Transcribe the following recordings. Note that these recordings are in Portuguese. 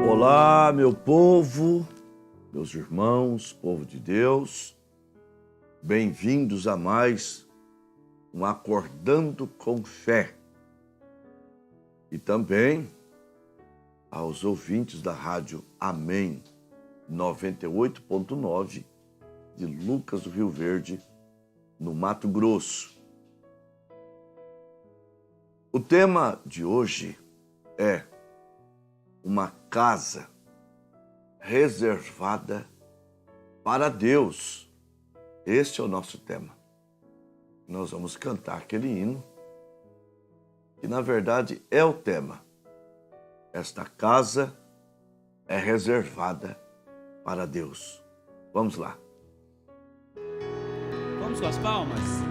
Olá, meu povo, meus irmãos, povo de Deus, bem-vindos a mais um Acordando com Fé. E também aos ouvintes da rádio Amém 98.9 de Lucas do Rio Verde, no Mato Grosso. O tema de hoje é uma casa reservada para Deus. Este é o nosso tema. Nós vamos cantar aquele hino que, na verdade, é o tema. Esta casa é reservada para Deus. Vamos lá. Vamos com as palmas?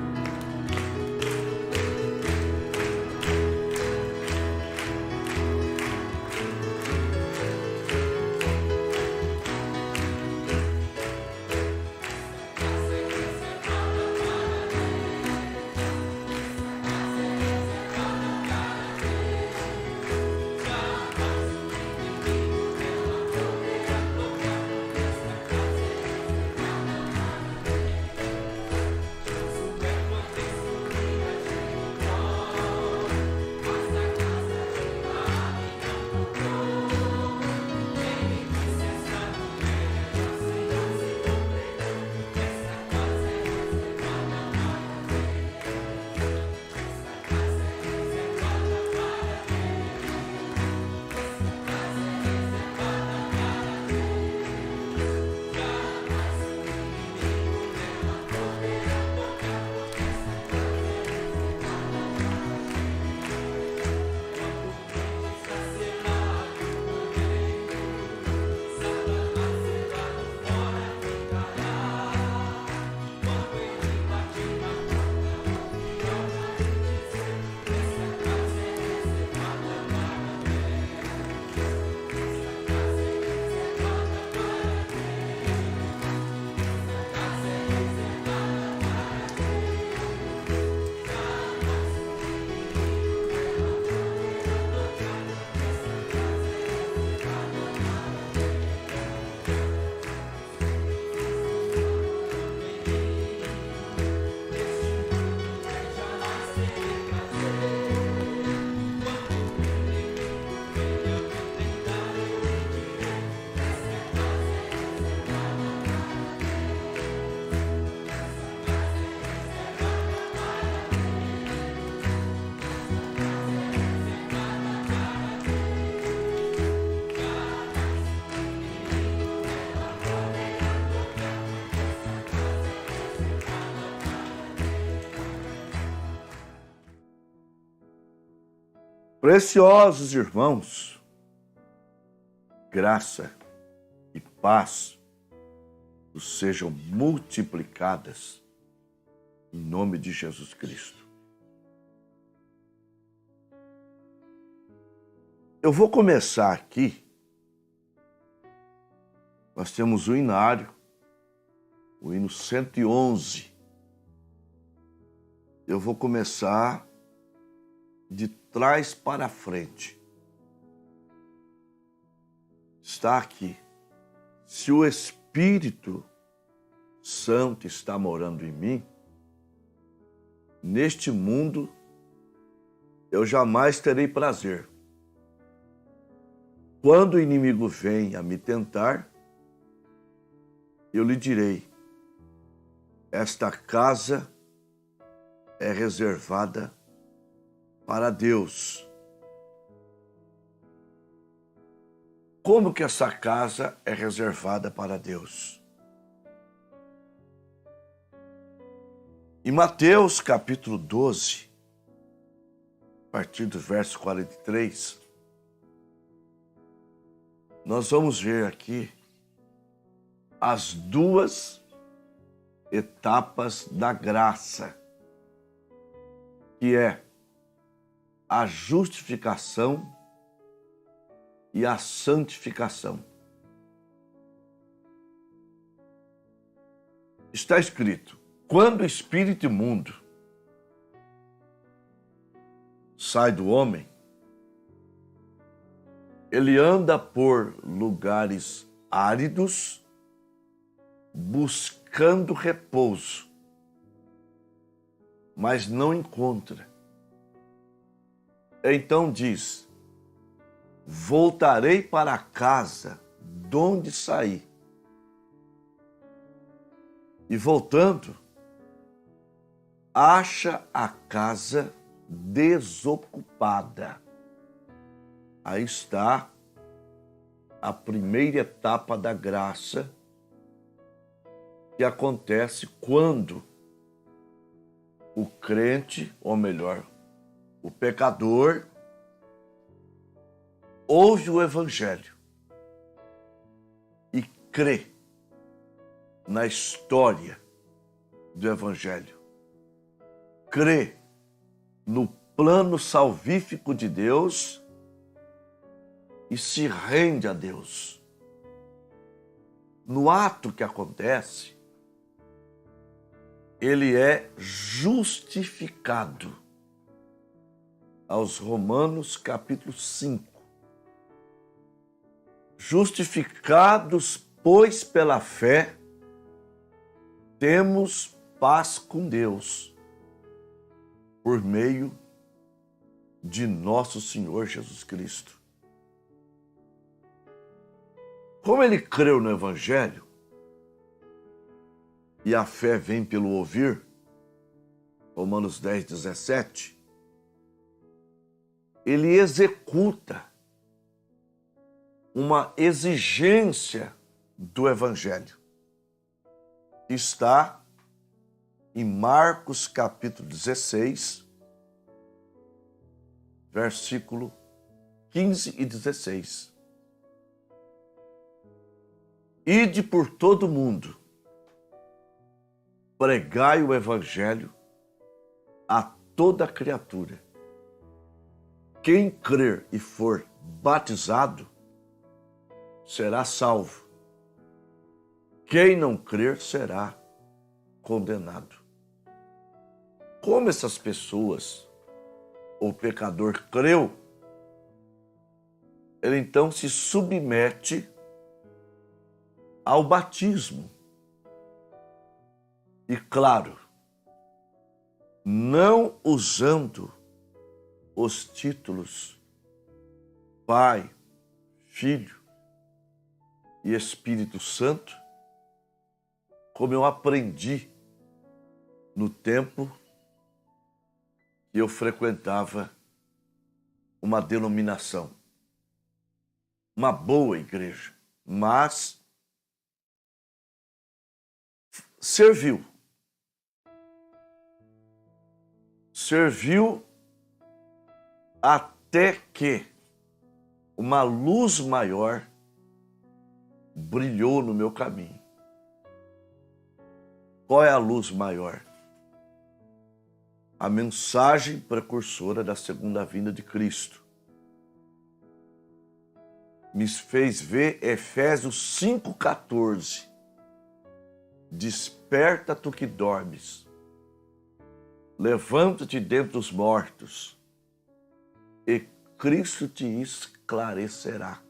Preciosos irmãos, graça e paz os sejam multiplicadas em nome de Jesus Cristo. Eu vou começar aqui. Nós temos o hinário, o hino 111. Eu vou começar de trás para frente. Está aqui. Se o Espírito Santo está morando em mim, neste mundo eu jamais terei prazer. Quando o inimigo vem a me tentar, eu lhe direi: esta casa é reservada para Deus. Como que essa casa é reservada para Deus? Em Mateus capítulo 12, a partir do verso 43, nós vamos ver aqui as duas etapas da graça, que é a justificação e a santificação. Está escrito: quando o espírito imundo sai do homem, Ele anda por lugares áridos, buscando repouso, mas não encontra. Então diz: voltarei para a casa de onde saí. E voltando, acha a casa desocupada. Aí está a primeira etapa da graça que acontece quando o crente, ou melhor, o pecador, ouve o Evangelho e crê na história do Evangelho, crê no plano salvífico de Deus e se rende a Deus. No ato que acontece, ele é justificado. Aos Romanos capítulo 5. Justificados, pois, pela fé, temos paz com Deus, por meio de nosso Senhor Jesus Cristo. Como ele creu no Evangelho, e a fé vem pelo ouvir, Romanos 10, 17, ele executa uma exigência do Evangelho. Está em Marcos capítulo 16, versículo 15 e 16. Ide por todo mundo, pregai o Evangelho a toda criatura. Quem crer e for batizado será salvo. Quem não crer será condenado. Como essas pessoas, o pecador creu, ele então se submete ao batismo. E claro, não usando os títulos Pai, Filho e Espírito Santo, como eu aprendi no tempo que eu frequentava uma denominação, uma boa igreja, mas serviu até que uma luz maior brilhou no meu caminho. Qual é a luz maior? A mensagem precursora da segunda vinda de Cristo. Me fez ver Efésios 5,14. Desperta tu que dormes, levanta-te dentre os mortos, e Cristo te esclarecerá.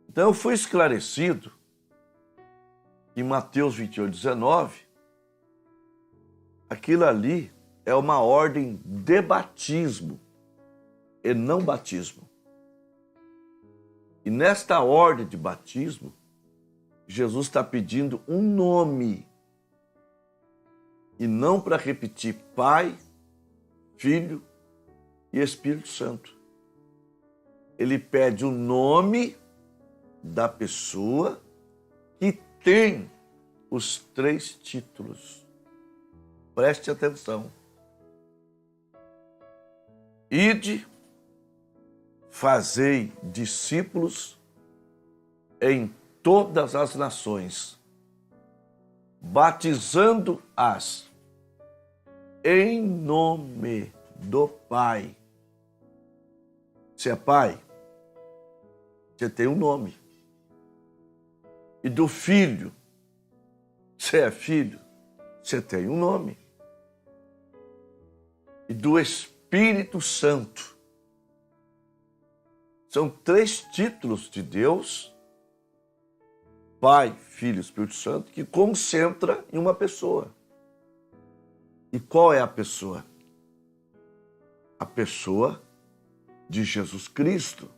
Então eu fui esclarecido em Mateus 28, 19, aquilo ali é uma ordem de batismo e não batismo. E nesta ordem de batismo, Jesus está pedindo um nome. E não para repetir Pai, Filho e Espírito Santo. Ele pede o nome da pessoa que tem os 3 títulos. Preste atenção. Ide, fazei discípulos em todas as nações, batizando-as em nome do Pai. Você é pai? Você tem um nome. E do Filho? Você é filho? Você tem um nome. E do Espírito Santo? São 3 títulos de Deus, Pai, Filho e Espírito Santo, que concentra em uma pessoa. E qual é a pessoa? A pessoa de Jesus Cristo.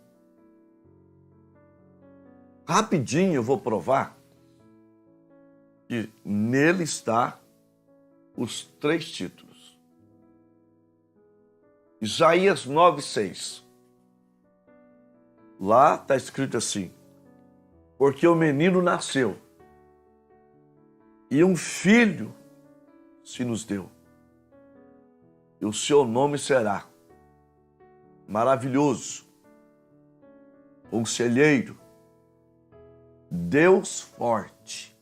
Rapidinho eu vou provar que nele está os 3 títulos. Isaías 9:6. Lá está escrito assim: porque o menino nasceu e um filho se nos deu, e o seu nome será Maravilhoso, Conselheiro, Deus Forte,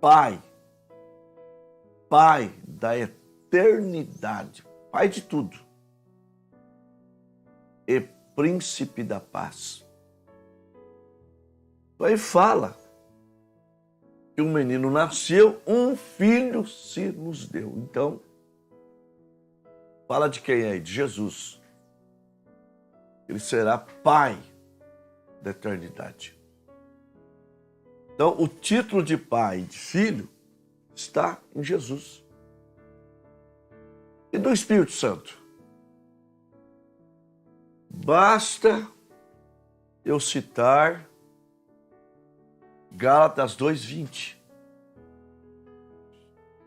Pai da eternidade, Pai de tudo, e Príncipe da Paz. Então aí fala que um menino nasceu, um filho se nos deu. Então, fala de quem é? De Jesus. Ele será Pai da eternidade. Então, o título de Pai e de Filho está em Jesus. E do Espírito Santo? Basta eu citar Gálatas 2:20.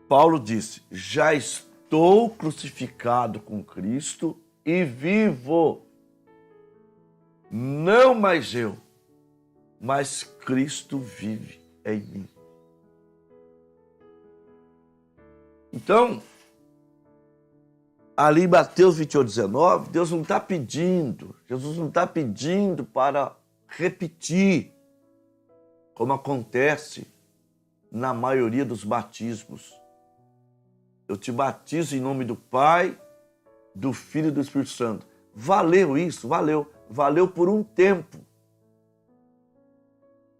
Paulo disse: já estou crucificado com Cristo e vivo. Não mais eu, mas Cristo vive em mim. Então, ali em Mateus 28:19, Deus não está pedindo, Jesus não está pedindo para repetir, como acontece na maioria dos batismos. Eu te batizo em nome do Pai, do Filho e do Espírito Santo. Valeu isso? Valeu. Valeu por um tempo.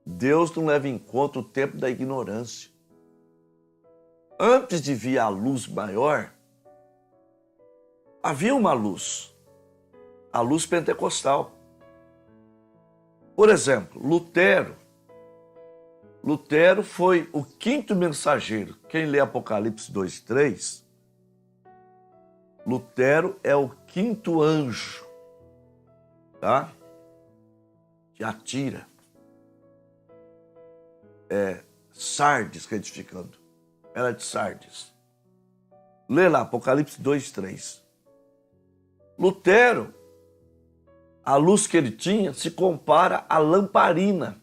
Deus não leva em conta o tempo da ignorância. Antes de vir a luz maior, havia uma luz, a luz pentecostal. Por exemplo, Lutero foi o 5º mensageiro. Quem lê Apocalipse 2:3, Lutero é o 5º anjo, tá? Que atira. Sardes retificando. Era de Sardes. Lê lá, Apocalipse 2:3. Lutero, a luz que ele tinha se compara à lamparina.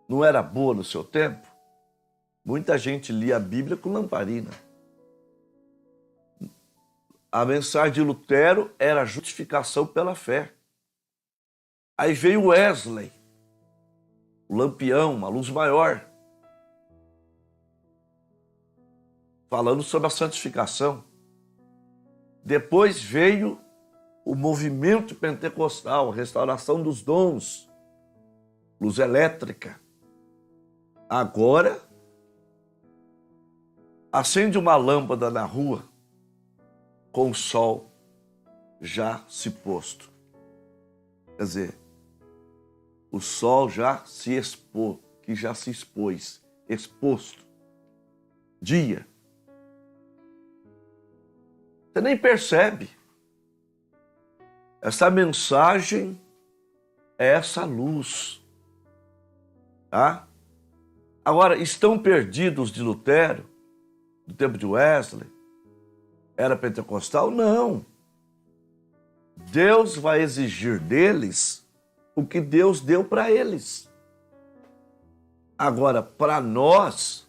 Não era boa no seu tempo? Muita gente lia a Bíblia com lamparina. A mensagem de Lutero era a justificação pela fé. Aí veio Wesley, o lampião, uma luz maior, falando sobre a santificação. Depois veio o movimento pentecostal, a restauração dos dons, luz elétrica. Agora, acende uma lâmpada na rua com o sol já se posto. Quer dizer, o sol já se expôs, que já se expôs, exposto. Dia. Você nem percebe. Essa mensagem é essa luz. Tá? Agora, estão perdidos de Lutero, do tempo de Wesley? Era pentecostal? Não. Deus vai exigir deles o que Deus deu para eles. Agora, para nós,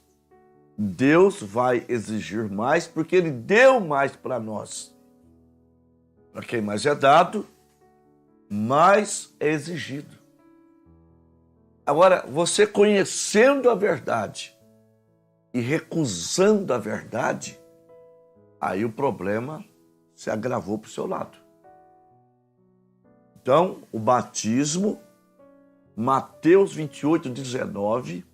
Deus vai exigir mais porque Ele deu mais para nós. Para quem mais é dado, mais é exigido. Agora, você conhecendo a verdade e recusando a verdade, aí o problema se agravou para o seu lado. Então, o batismo, Mateus 28:19,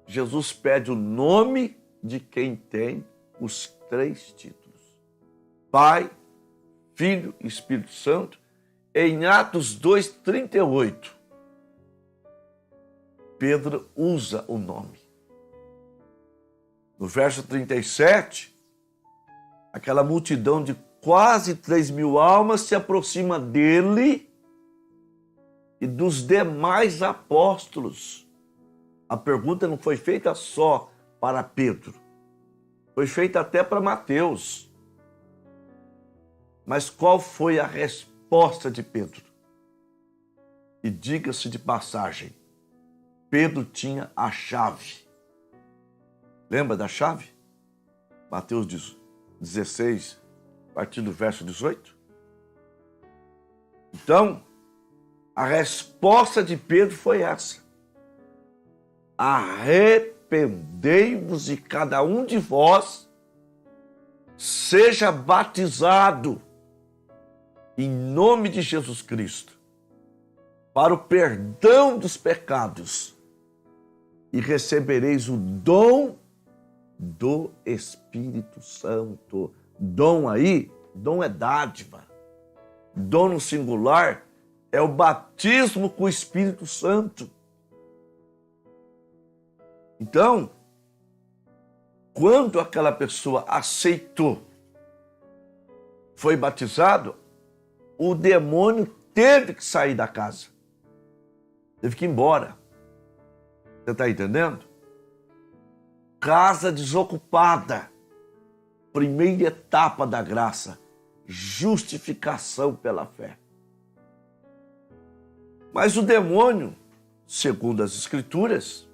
Jesus pede o nome de quem tem os 3 títulos: Pai, Filho e Espírito Santo, Em Atos 2:38, Pedro usa o nome. No verso 37, aquela multidão de quase 3.000 almas se aproxima dele e dos demais apóstolos. A pergunta não foi feita só para Pedro, foi feita até para Mateus. Mas qual foi a resposta de Pedro? E diga-se de passagem, Pedro tinha a chave. Lembra da chave? Mateus 16, a partir do verso 18. Então, a resposta de Pedro foi essa: arrependei-vos e cada um de vós seja batizado em nome de Jesus Cristo para o perdão dos pecados e recebereis o dom do Espírito Santo. Dom aí, dom é dádiva. Dom no singular é o batismo com o Espírito Santo. Então, quando aquela pessoa aceitou, foi batizado, o demônio teve que sair da casa. Teve que ir embora. Você está entendendo? Casa desocupada. Primeira etapa da graça. Justificação pela fé. Mas o demônio, segundo as Escrituras,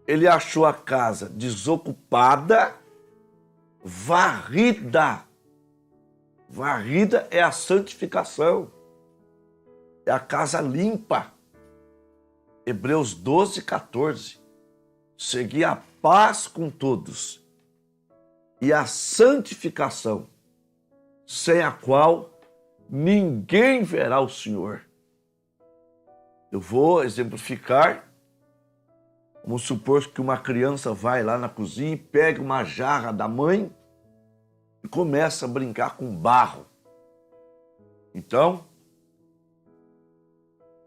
ele achou a casa desocupada, varrida. Varrida é a santificação. É a casa limpa. Hebreus 12:14. Segui a paz com todos e a santificação, sem a qual ninguém verá o Senhor. Eu vou exemplificar. Vamos supor que uma criança vai lá na cozinha e pega uma jarra da mãe e começa a brincar com barro. Então,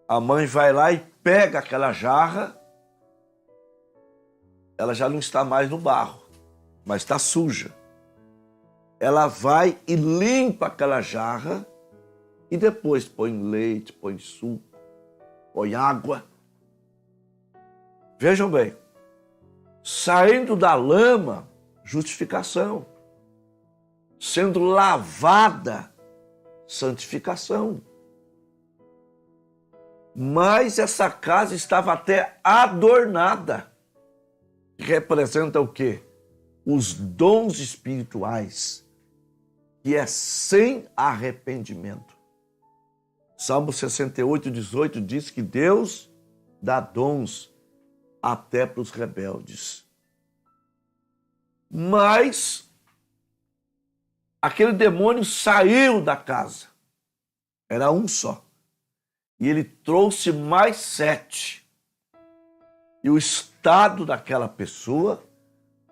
a mãe vai lá e pega aquela jarra, ela já não está mais no barro, mas está suja. Ela vai e limpa aquela jarra e depois põe leite, põe suco, põe água. Vejam bem, saindo da lama, justificação. Sendo lavada, santificação. Mas essa casa estava até adornada. Representa o quê? Os dons espirituais, que é sem arrependimento. Salmo 68:18 diz que Deus dá dons até para os rebeldes. Mas aquele demônio saiu da casa. Era um só. E ele trouxe mais 7. E o estado daquela pessoa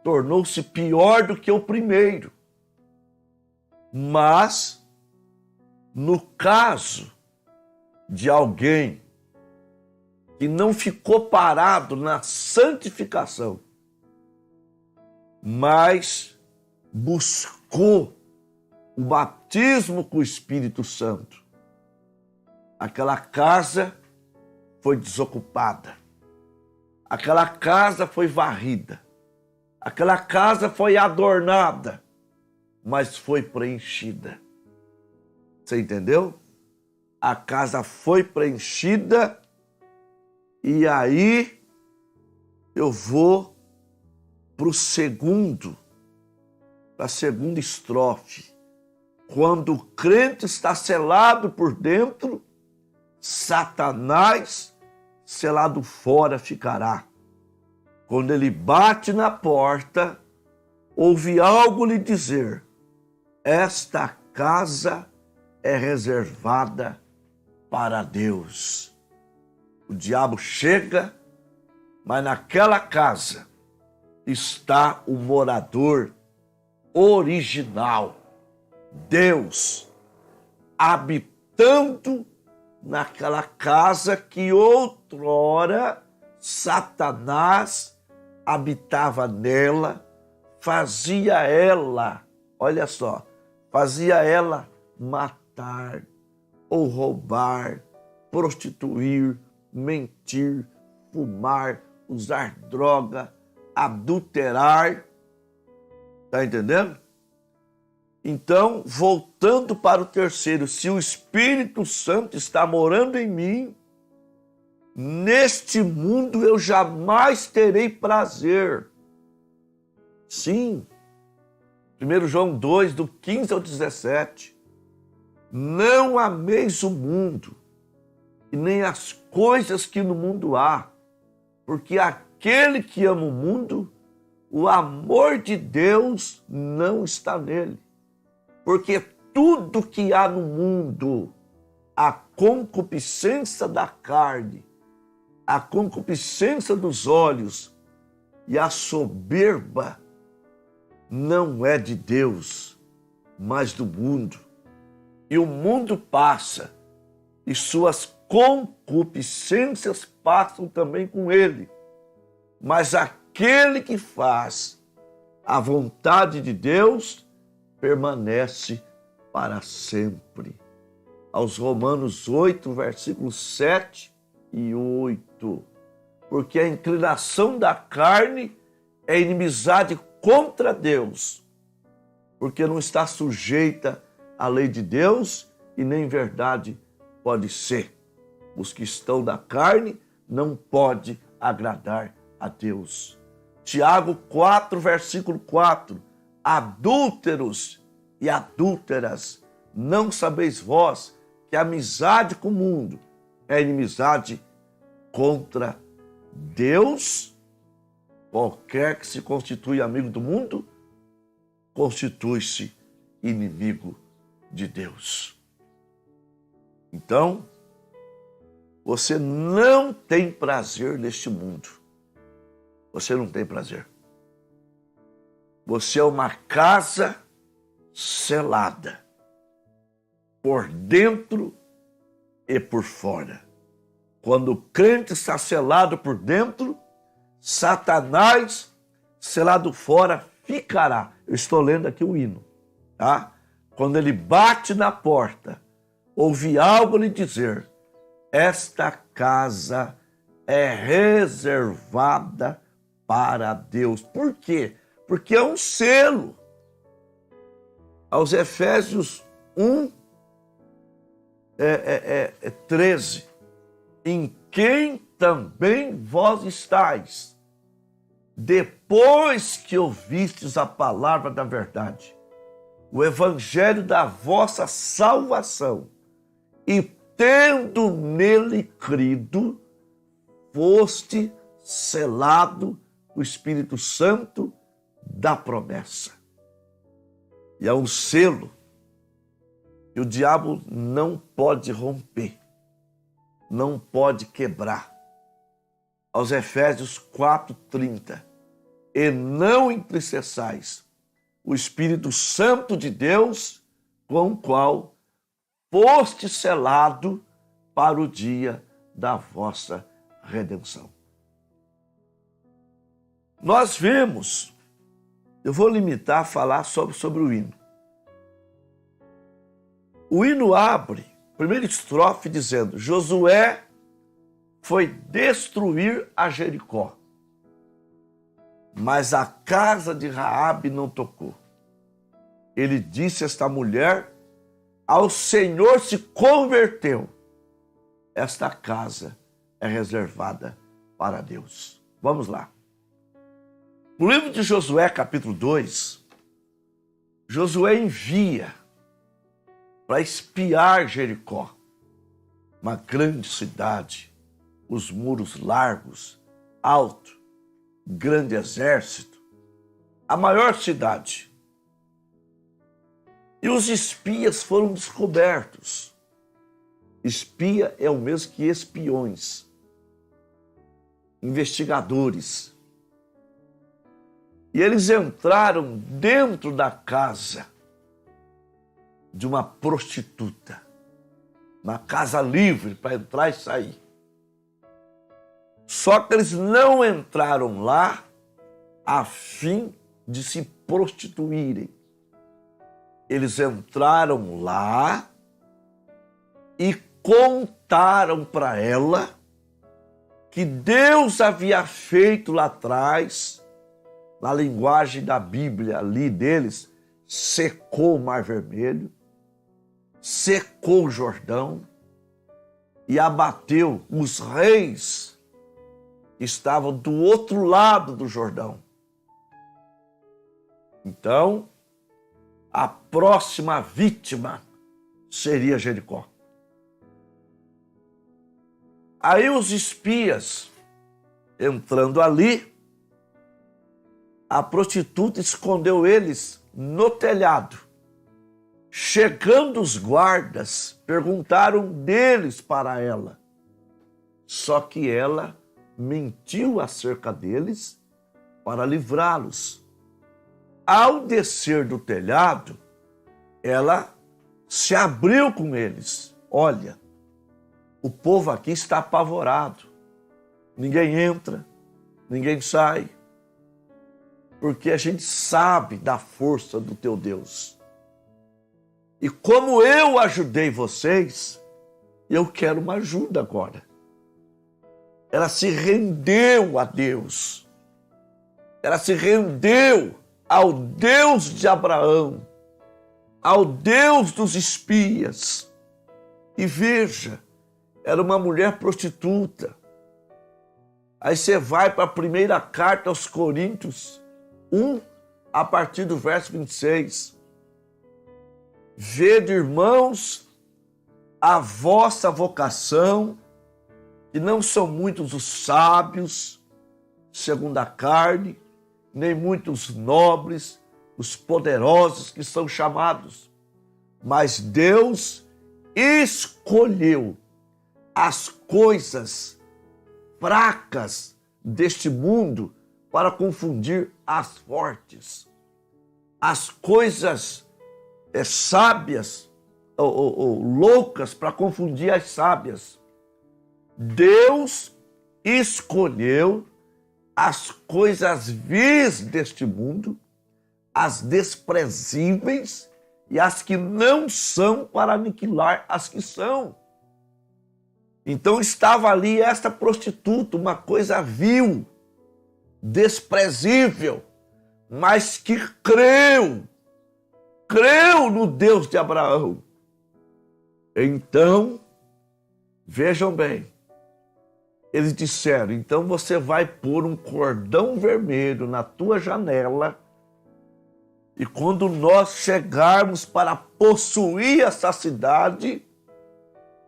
tornou-se pior do que o primeiro. Mas, no caso de alguém que não ficou parado na santificação, mas buscou o batismo com o Espírito Santo, aquela casa foi desocupada, aquela casa foi varrida, aquela casa foi adornada, mas foi preenchida. Você entendeu? A casa foi preenchida e aí eu vou para a segunda estrofe. Quando o crente está selado por dentro, Satanás selado fora ficará. Quando ele bate na porta, ouve algo lhe dizer: esta casa é reservada para Deus. O diabo chega, mas naquela casa está o morador original. Deus, habitando voltando naquela casa que outrora Satanás habitava nela, fazia ela, olha só, fazia ela matar ou roubar, prostituir, mentir, fumar, usar droga, adulterar. Está entendendo? Então, voltando para o terceiro, se o Espírito Santo está morando em mim, neste mundo eu jamais terei prazer. Sim. 1 João 2, do 15 ao 17. Não ameis o mundo, e nem as coisas que no mundo há, porque aquele que ama o mundo, o amor de Deus não está nele. Porque tudo que há no mundo, a concupiscência da carne, a concupiscência dos olhos e a soberba, não é de Deus, mas do mundo. E o mundo passa, e suas concupiscências passam também com ele. Mas aquele que faz a vontade de Deus permanece para sempre. Aos Romanos 8, versículos 7 e 8. Porque a inclinação da carne é inimizade contra Deus, porque não está sujeita à lei de Deus e nem verdade pode ser. Os que estão da carne não podem agradar a Deus. Tiago 4, versículo 4. Adúlteros e adúlteras, não sabeis vós que a amizade com o mundo é inimizade contra Deus? Qualquer que se constitui amigo do mundo, constitui-se inimigo de Deus. Então, você não tem prazer neste mundo. Você não tem prazer. Você é uma casa selada, por dentro e por fora. Quando o crente está selado por dentro, Satanás, selado fora, ficará. Eu estou lendo aqui o hino, tá? Quando ele bate na porta, ouve algo lhe dizer: esta casa é reservada para Deus. Por quê? Porque é um selo. Aos Efésios 1, 13. Em quem também vós estáis, depois que ouvistes a palavra da verdade, o evangelho da vossa salvação, e tendo nele crido, foste selado o Espírito Santo da promessa. E é um selo que o diabo não pode romper, não pode quebrar. Aos Efésios 4:30. E não entristeçais o Espírito Santo de Deus, com o qual foste selado para o dia da vossa redenção. Nós vemos, eu vou limitar a falar sobre o hino. O hino abre, primeira estrofe, dizendo: Josué foi destruir a Jericó, mas a casa de Raabe não tocou. Ele disse a esta mulher: ao Senhor se converteu. Esta casa é reservada para Deus. Vamos lá. No livro de Josué, capítulo 2, Josué envia para espiar Jericó, uma grande cidade, os muros largos, alto, grande exército, a maior cidade. E os espias foram descobertos. Espia é o mesmo que espiões, investigadores. E eles entraram dentro da casa de uma prostituta. uma casa livre para entrar e sair. Só que eles não entraram lá a fim de se prostituírem. Eles entraram lá e contaram para ela que Deus havia feito lá atrás, na linguagem da Bíblia ali deles, secou o Mar Vermelho, secou o Jordão e abateu os reis que estavam do outro lado do Jordão. Então, a próxima vítima seria Jericó. Aí os espias, entrando ali, a prostituta escondeu eles no telhado. Chegando os guardas, perguntaram deles para ela. Só que ela mentiu acerca deles para livrá-los. Ao descer do telhado, ela se abriu com eles. Olha, o povo aqui está apavorado. Ninguém entra, ninguém sai, porque a gente sabe da força do teu Deus. E como eu ajudei vocês, eu quero uma ajuda agora. Ela se rendeu a Deus. Ela se rendeu ao Deus de Abraão, ao Deus dos espias. E veja, era uma mulher prostituta. Aí você vai para a primeira carta aos Coríntios 1, a partir do verso 26. Vede, irmãos, a vossa vocação, que não são muitos os sábios, segundo a carne, nem muitos nobres, os poderosos que são chamados. Mas Deus escolheu as coisas fracas deste mundo para confundir as fortes. As coisas sábias ou loucas para confundir as sábias. Deus escolheu as coisas vis deste mundo, as desprezíveis e as que não são, para aniquilar as que são. Então estava ali esta prostituta, uma coisa vil, desprezível, mas que creu no Deus de Abraão. Então, vejam bem, eles disseram, então você vai pôr um cordão vermelho na tua janela e quando nós chegarmos para possuir essa cidade,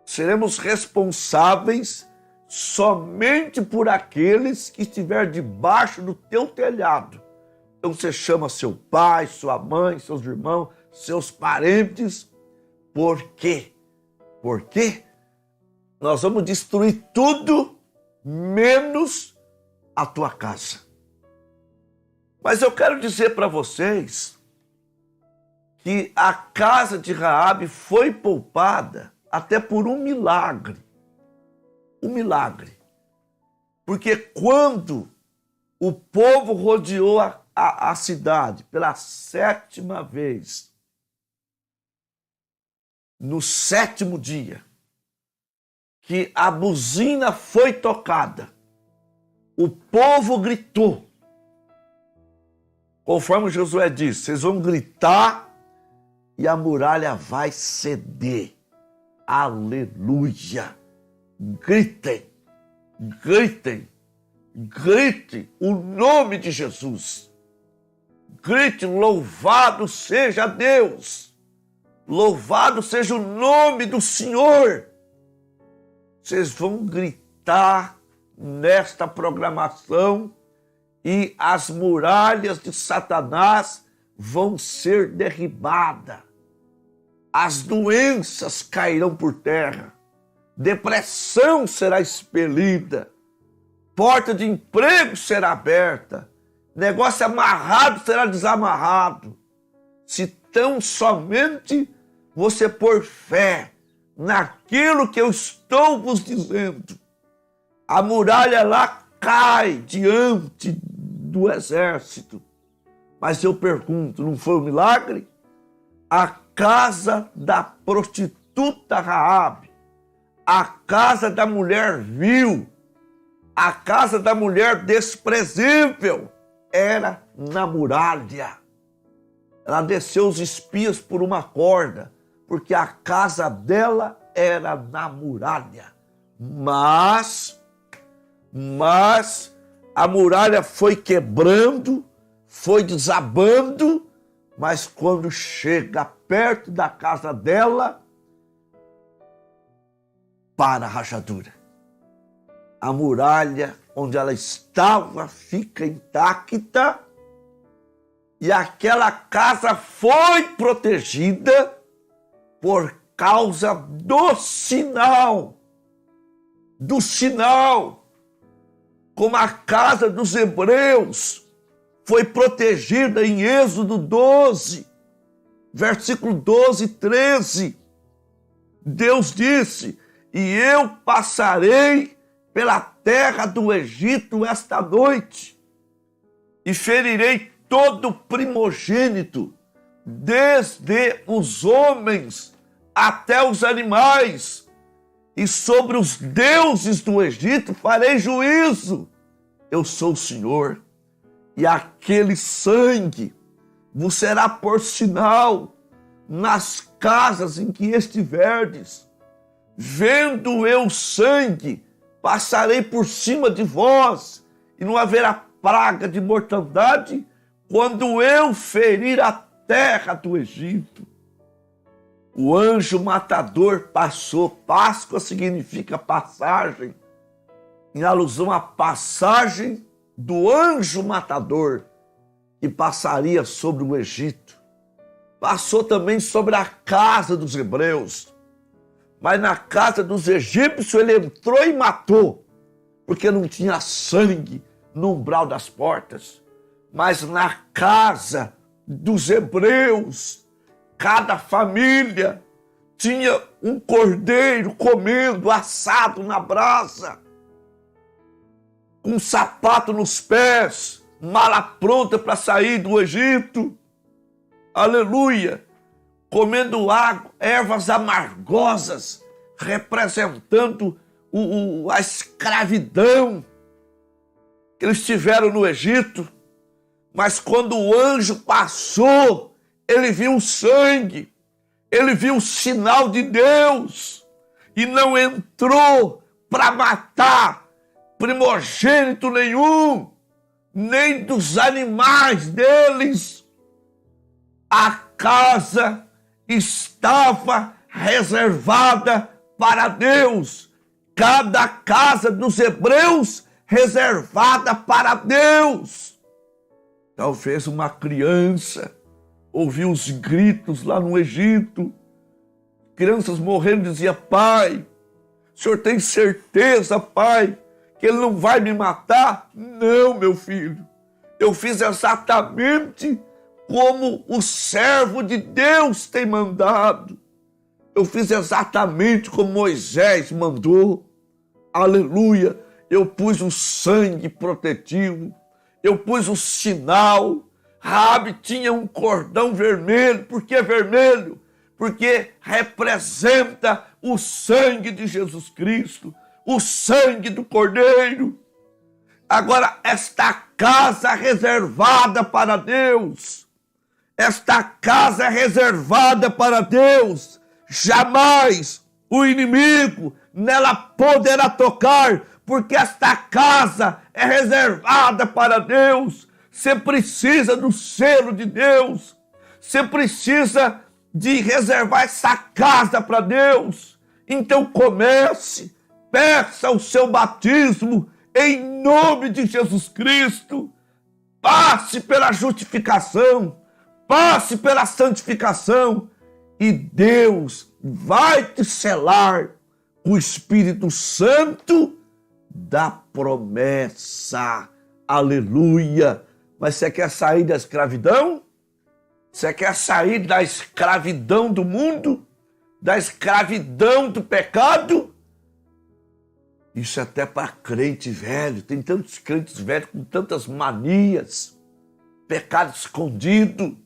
seremos responsáveis somente por aqueles que estiver debaixo do teu telhado. Então você chama seu pai, sua mãe, seus irmãos, seus parentes. Por quê? Porque nós vamos destruir tudo menos a tua casa. Mas eu quero dizer para vocês que a casa de Raabe foi poupada até por um milagre. Um milagre. Porque quando o povo rodeou a cidade pela 7ª vez, no 7º dia, que a buzina foi tocada, o povo gritou. Conforme Josué disse, vocês vão gritar e a muralha vai ceder. Aleluia! Gritem, gritem, grite o nome de Jesus. Grite, louvado seja Deus. Louvado seja o nome do Senhor. Vocês vão gritar nesta programação e as muralhas de Satanás vão ser derribadas. As doenças cairão por terra. Depressão será expelida. Porta de emprego será aberta. Negócio amarrado será desamarrado. Se tão somente você pôr fé naquilo que eu estou vos dizendo. A muralha lá cai diante do exército. Mas eu pergunto, não foi um milagre? A casa da prostituta Raabe, a casa da mulher vil, a casa da mulher desprezível, era na muralha. Ela desceu os espias por uma corda, porque a casa dela era na muralha. Mas a muralha foi quebrando, foi desabando, mas quando chega perto da casa dela, para a rachadura. A muralha onde ela estava fica intacta e aquela casa foi protegida por causa do sinal. Como a casa dos hebreus foi protegida em Êxodo 12, versículo 12 e 13. Deus disse: e eu passarei pela terra do Egito esta noite e ferirei todo primogênito, desde os homens até os animais, e sobre os deuses do Egito farei juízo. Eu sou o Senhor, e aquele sangue vos será por sinal nas casas em que estiverdes. Vendo eu o sangue, passarei por cima de vós, e não haverá praga de mortandade, quando eu ferir a terra do Egito. O anjo matador passou. Páscoa significa passagem, em alusão à passagem do anjo matador, que passaria sobre o Egito. Passou também sobre a casa dos hebreus. Mas na casa dos egípcios ele entrou e matou, porque não tinha sangue no umbral das portas. Mas na casa dos hebreus, cada família tinha um cordeiro comendo, assado na brasa, com um sapato nos pés, mala pronta para sair do Egito. Aleluia! Comendo ervas amargosas, representando a escravidão que eles tiveram no Egito. Mas quando o anjo passou, ele viu o sangue, ele viu o sinal de Deus e não entrou para matar primogênito nenhum, nem dos animais deles. A casa estava reservada para Deus. Cada casa dos hebreus reservada para Deus. Talvez uma criança ouviu os gritos lá no Egito. Crianças morrendo, dizia: pai, o senhor tem certeza, pai, que ele não vai me matar? Não, meu filho, eu fiz exatamente como o servo de Deus tem mandado. Eu fiz exatamente como Moisés mandou. Aleluia! Eu pus o sangue protetivo, eu pus o sinal. Raabe tinha um cordão vermelho. Por que vermelho? Porque representa o sangue de Jesus Cristo, o sangue do Cordeiro. Agora, esta casa reservada para Deus, esta casa é reservada para Deus. Jamais o inimigo nela poderá tocar, porque esta casa é reservada para Deus. Você precisa do selo de Deus. Você precisa de reservar essa casa para Deus. Então comece, peça o seu batismo em nome de Jesus Cristo. Passe pela justificação, passe pela santificação, e Deus vai te selar o Espírito Santo da promessa. Aleluia! Mas você quer sair da escravidão? Você quer sair da escravidão do mundo? da escravidão do pecado. Isso é até para crente velho. Tem tantos crentes velhos com tantas manias, pecado escondido.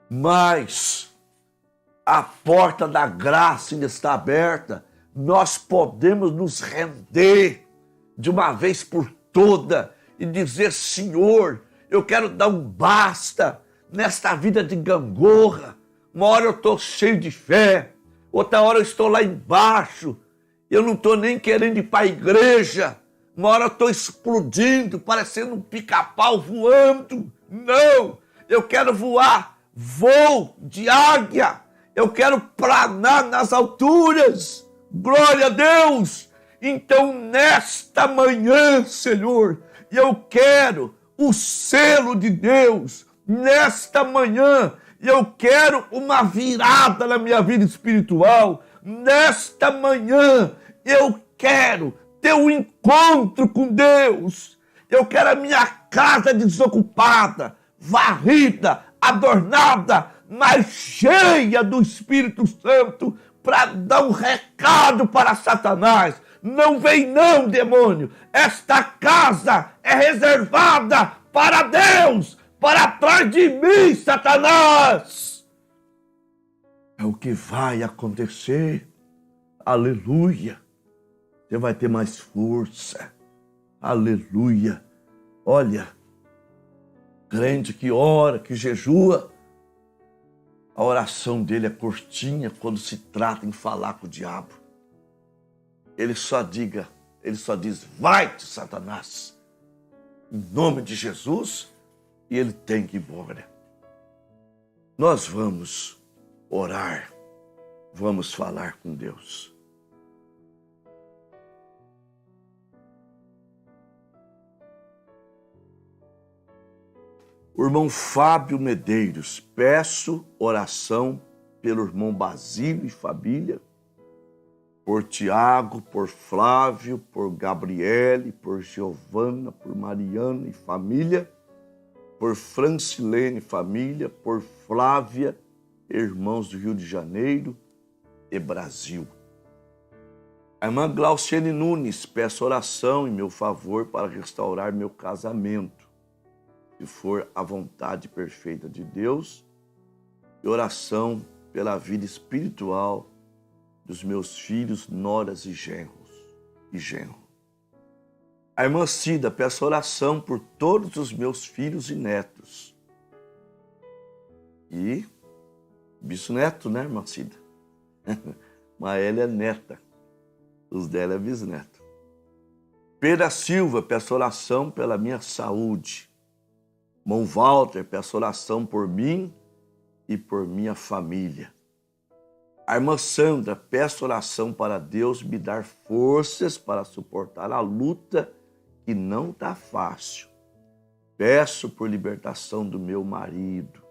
Mas a porta da graça ainda está aberta. Nós podemos nos render de uma vez por toda e dizer: Senhor, eu quero dar um basta nesta vida de gangorra. Uma hora eu estou cheio de fé, outra hora eu estou lá embaixo, eu não estou nem querendo ir para a igreja. Uma hora eu estou explodindo, parecendo um pica-pau voando. Não, eu quero voar, voo de águia. Eu quero planar nas alturas. Glória a Deus. Então, nesta manhã, Senhor, eu quero o selo de Deus. Nesta manhã, eu quero uma virada na minha vida espiritual. Nesta manhã, eu quero ter um encontro com Deus. Eu quero a minha casa desocupada, varrida, adornada, mas cheia do Espírito Santo, para dar um recado para Satanás. Não vem não, demônio. Esta casa é reservada para Deus. Para trás de mim, Satanás. É o que vai acontecer. Aleluia. Você vai ter mais força. Aleluia. Olha, crente que ora, que jejua, a oração dele é curtinha quando se trata em falar com o diabo. Ele só diz: vai-te, Satanás, em nome de Jesus, e ele tem que ir embora. Nós vamos orar, vamos falar com Deus. O irmão Fábio Medeiros, peço oração pelo irmão Basílio e família, por Tiago, por Flávio, por Gabriele, por Giovana, por Mariana e família, por Francilene e família, por Flávia, irmãos do Rio de Janeiro e Brasil. A irmã Glauciene Nunes, peço oração em meu favor para restaurar meu casamento, se for a vontade perfeita de Deus, e oração pela vida espiritual dos meus filhos, noras e genros. A irmã Cida, peço oração por todos os meus filhos e netos. E bisneto, né, irmã Cida? Mas ela é neta, os dela é bisneto. Pedra Silva, peço oração pela minha saúde. Irmão Walter, peço oração por mim e por minha família. A irmã Sandra, peço oração para Deus me dar forças para suportar a luta que não está fácil. Peço por libertação do meu marido.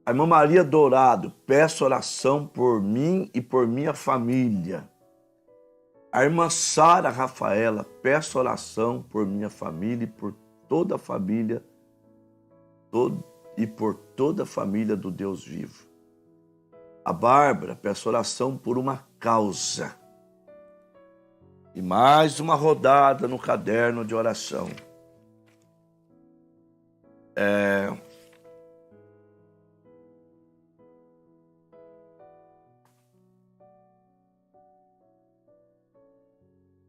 A irmã Maria Dourado, peço oração por mim e por minha família. A irmã Sara Rafaela, peço oração por minha família e por toda a família e por toda a família do Deus vivo. A Bárbara, peço oração por uma causa. E mais uma rodada no caderno de oração.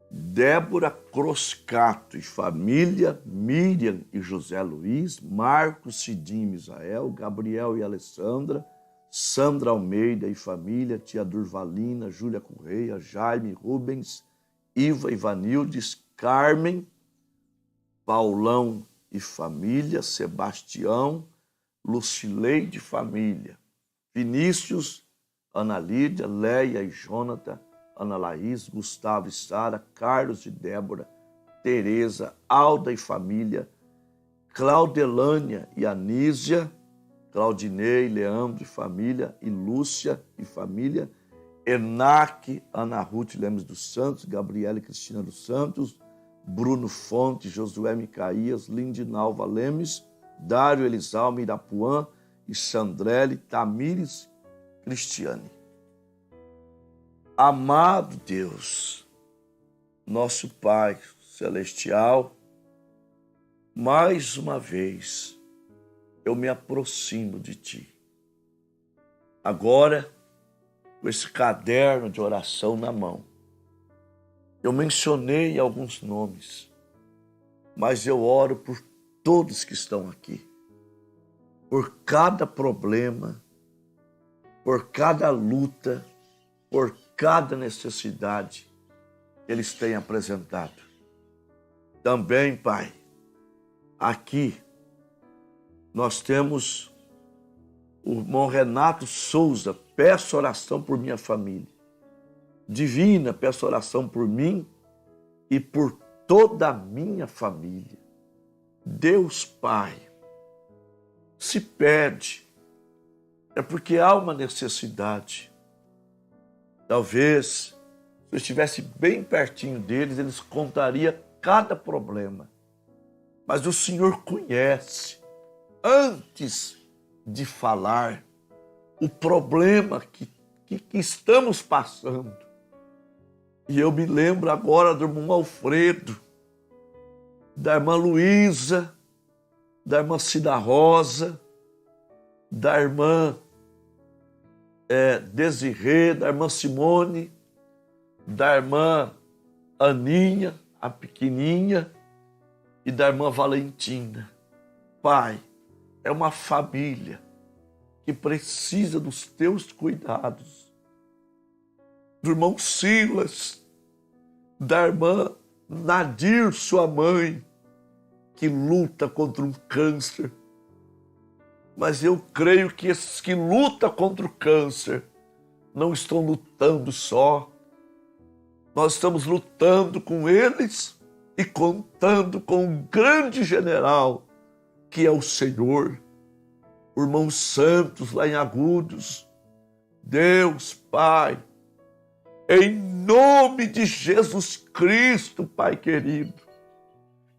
Débora Croscato e família, Miriam e José Luiz, Marcos, Cidinho e Misael, Gabriel e Alessandra, Sandra Almeida e família, tia Durvalina, Júlia Correia, Jaime Rubens, Iva Ivanildes, Carmen, Paulão e família, Sebastião, Lucileide e família, Vinícius, Ana Lídia, Leia e Jonathan, Ana Laís, Gustavo e Sara, Carlos e Débora, Tereza, Alda e família, Claudelânia e Anísia, Claudinei, Leandro e família, e Lúcia e família, Enaque, Ana Ruth Lemes dos Santos, Gabriela e Cristina dos Santos, Bruno Fonte, Josué Micaías, Lindinalva Lemes, Dário Elisalme Irapuã e Sandrelli, Tamires Cristiane. Amado Deus, nosso Pai Celestial, mais uma vez eu me aproximo de Ti. Agora, com esse caderno de oração na mão, eu mencionei alguns nomes, mas eu oro por todos que estão aqui, por cada problema, por cada luta, por cada necessidade que eles têm apresentado. Também, Pai, aqui nós temos o irmão Renato Souza, peço oração por minha família. Divina, peço oração por mim e por toda a minha família. Deus Pai, se pede, é porque há uma necessidade. Talvez, se eu estivesse bem pertinho deles, eles contariam cada problema. Mas o Senhor conhece, antes de falar, o problema que estamos passando. E eu me lembro agora do irmão Alfredo, da irmã Luísa, da irmã Cida Rosa, da irmã Desirê, da irmã Simone, da irmã Aninha, a pequenininha, e da irmã Valentina. Pai, é uma família que precisa dos teus cuidados. Do irmão Silas, da irmã Nadir, sua mãe, que luta contra um câncer. Mas eu creio que esses que lutam contra o câncer não estão lutando só. Nós estamos lutando com eles e contando com um grande general, que é o Senhor. O irmão Santos, lá em Agudos. Deus, Pai, em nome de Jesus Cristo, Pai querido,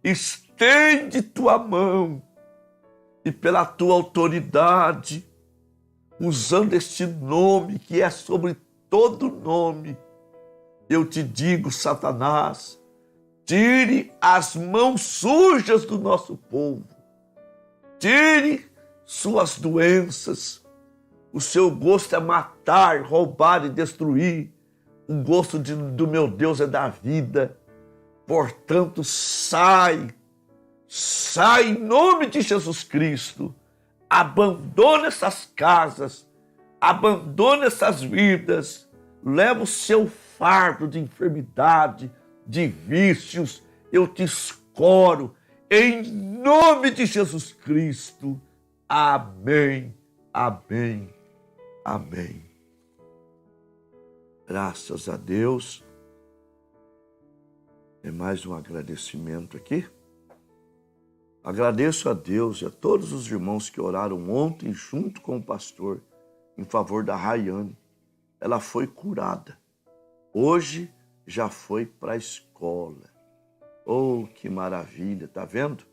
estende tua mão e pela tua autoridade, usando este nome que é sobre todo nome, eu te digo, Satanás, tire as mãos sujas do nosso povo, tire suas doenças. O seu gosto é matar, roubar e destruir. O gosto do meu Deus é da vida. Portanto, sai em nome de Jesus Cristo. Abandona essas casas, abandona essas vidas. Leva o seu fardo de enfermidade, de vícios. Eu te escoro em nome de Jesus Cristo. Amém, amém, amém. Graças a Deus. É mais um agradecimento aqui. Agradeço a Deus e a todos os irmãos que oraram ontem junto com o pastor em favor da Rayane. Ela foi curada. Hoje já foi para a escola. Oh, que maravilha, tá vendo?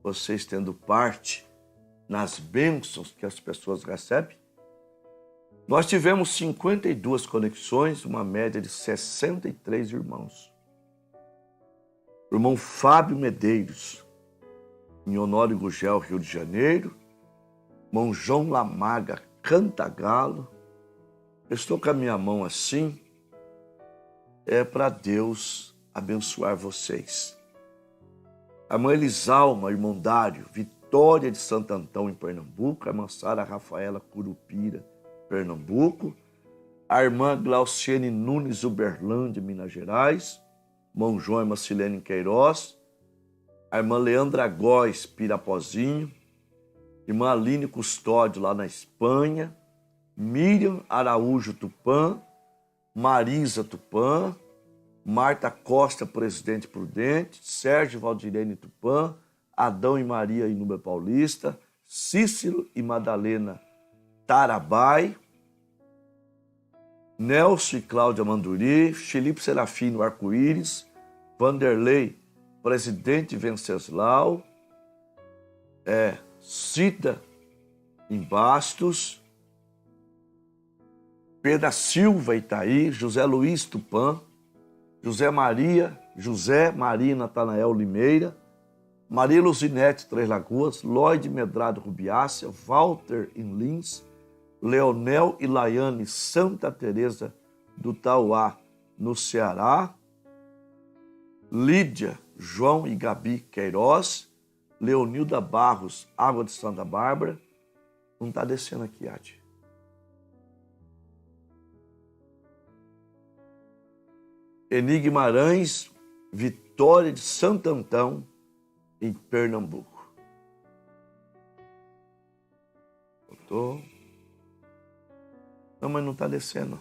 Vocês tendo parte nas bênçãos que as pessoas recebem. Nós tivemos 52 conexões, uma média de 63 irmãos. O irmão Fábio Medeiros, em Honório Gugel, Rio de Janeiro. Irmão João Lamaga, Cantagalo. Eu estou com a minha mão assim, é para Deus abençoar vocês. A irmã Elisalma, irmão Dário, Vitória de Santo Antão, em Pernambuco. A irmã Sara Rafaela Curupira, Pernambuco. A irmã Glauciene Nunes, Uberlândia, Minas Gerais. Irmão João e Macilene Queiroz. A irmã Leandra Góes, Pirapozinho. Irmã Aline Custódio, lá na Espanha. Miriam Araújo Tupã. Marisa Tupã. Marta Costa, Presidente Prudente. Sérgio Valdirene Tupã. Adão e Maria Inúbia Paulista. Cícero e Madalena Tarabai. Nelson e Cláudia Manduri, Felipe Serafino Arco-Íris, Vanderlei, Presidente Venceslau, Cida em Bastos, Pedro Silva, Itaí, José Luiz Tupã, José Maria Natanael Limeira, Maria Luzinete Três Lagoas, Lloyd Medrado Rubiácea, Walter em Lins, Leonel e Laiane Santa Teresa do Tauá, no Ceará, Lídia, João e Gabi Queiroz, Leonilda Barros, Água de Santa Bárbara. Não está descendo aqui, Adi. Eni Guimarães, Vitória de Santo Antão, em Pernambuco. Voltou. Não, mas não está descendo.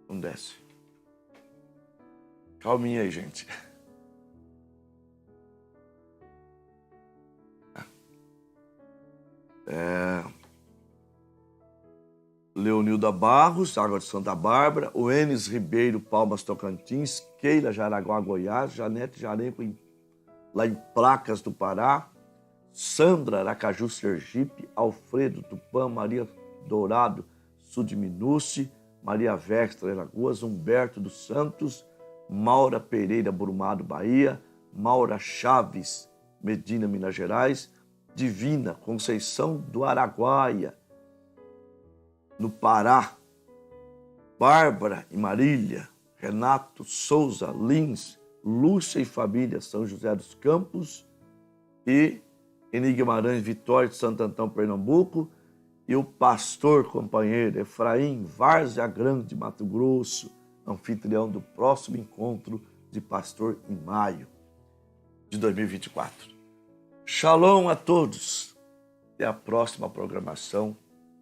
Não desce. Calminha aí, gente. Leonilda Barros, Água de Santa Bárbara, o Enes Ribeiro, Palmas Tocantins, Keila Jaraguá, Goiás, Janete Jarenco, lá em Placas do Pará, Sandra Aracaju, Sergipe, Alfredo Tupã, Maria Dourado, Sudminuce, Maria Vex, Três Lagoas, Humberto dos Santos, Maura Pereira, Brumado, Bahia, Maura Chaves, Medina, Minas Gerais, Divina Conceição do Araguaia, no Pará, Bárbara e Marília, Renato Souza Lins, Lúcia e família, São José dos Campos, e Eni Guimarães, Vitória de Santo Antão, Pernambuco, e o pastor companheiro Efraim Várzea Grande, Mato Grosso, anfitrião do próximo encontro de pastor em maio de 2024. Shalom a todos. Até a próxima programação,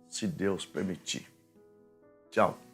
se Deus permitir. Tchau.